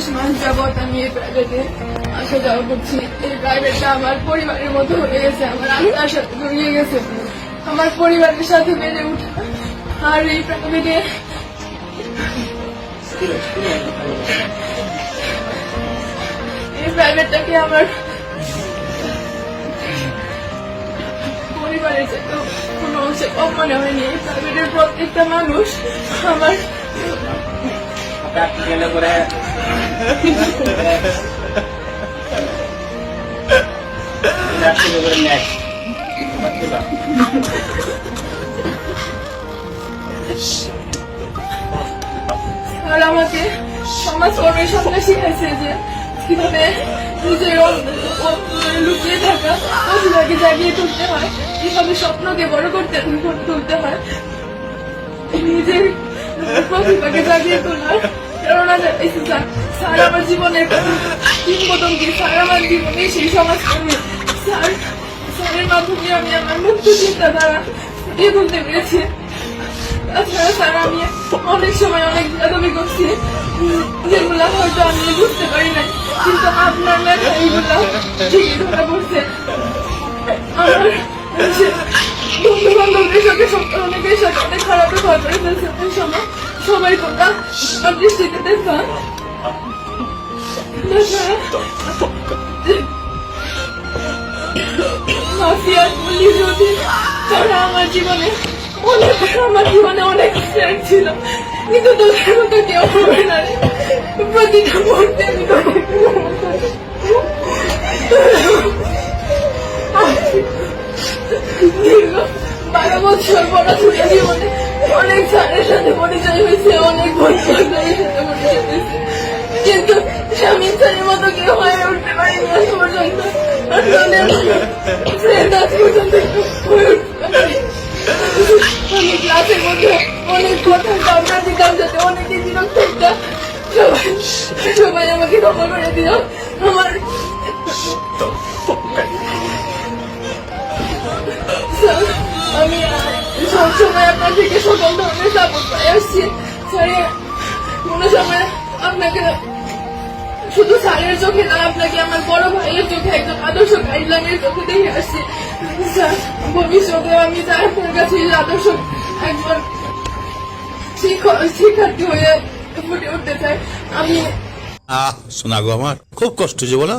10 মাস যাবৎ আমি এই প্রাইভেটে আসা যাওয়া করছি। এই প্রাইভেটটা আমার পরিবারের মতো হয়ে গেছে, আমার আত্মার সাথে জড়িয়ে গেছে, আমার পরিবারের সাথে বেড়ে উঠা। আর এই প্রাইভেটটাকে আমার পরিবারের সাথে কোনো অংশে কম মনে হয়নি। এই প্রাইভেটের প্রত্যেকটা মানুষ আমার আর আমাকে সমাজকর্মের সামনে শিখাইছে যে কিভাবে নিজের লুকিয়ে থাকা প্রতিভাকে জাগিয়ে তুলতে হয়, কিভাবে স্বপ্নকে বড় করতে তুলতে হয়, নিজের প্রতিভাকে জাগিয়ে তোলার প্রেরণা জানাইছে স্যার। স্যার আমার জীবনের কিংবদন্তি, স্যার আমার জীবনে সেই সমাজকর্মী। স্যারের মাধ্যমে আমি আমার মুক্ত চিন্তাধারা ফুটিয়ে তুলতে পেরেছি। তাছাড়া স্যার আমি অনেক সময় অনেক বেয়াদবি করছি, যেগুলা হয়তো আমি বুঝতে পারি নাই, কিন্তু আপনার লেখা এইগুলা ঠিকই ধরা পড়ছে। আমার বন্ধু বান্ধবদের সাথে অনেকের সাথে অনেক খারাপ ব্যবহার করে ফেলছে। ওই সময় সবাই কথা আমার দৃষ্টিতে দেখা। মাফিয়া পুলিশ যদি তারা আমার জীবনে অনেক ফ্রেন্ড ছিল, কিন্তু তোদের মতো কেউ হবে না। প্রতিটা মুহূর্তে আমি দীর্ঘ 12 বছর পড়াশোনা জীবনে অনেক স্যারের সাথে পরিচয় হয়েছে, অনেক বন্ধু বান্ধবের সাথে পরিচয় হয়েছে, কিন্তু স্বামীর স্যারের মতো কেউ হয়ে উঠতে পারিনি আজ পর্যন্ত। আমি ক্লাসের মধ্যে অনেক কথা কামড়া দিতাম, যাতে অনেকে বিরক্ত হতাম। সবাই আমাকে ক্ষমা করে দিও। আমার আমি সবসময় আপনার থেকে সকল ধরনের সাপোর্ট পাই আসছি। স্যারের কোনো সময় আপনাকে শুধু স্যারের চোখে না, আপনাকে আমার বড় ভাইয়ের চোখে একজন আদর্শ গাইডলাইনের চোখে দেখে আসছি। ভবিষ্যতে আমি চাই আপনার কাছে আদর্শ একজন শিক্ষার্থী হয়ে ফুটে উঠতে চাই। আমি শোনা গো, আমার খুব কষ্ট যে বলো।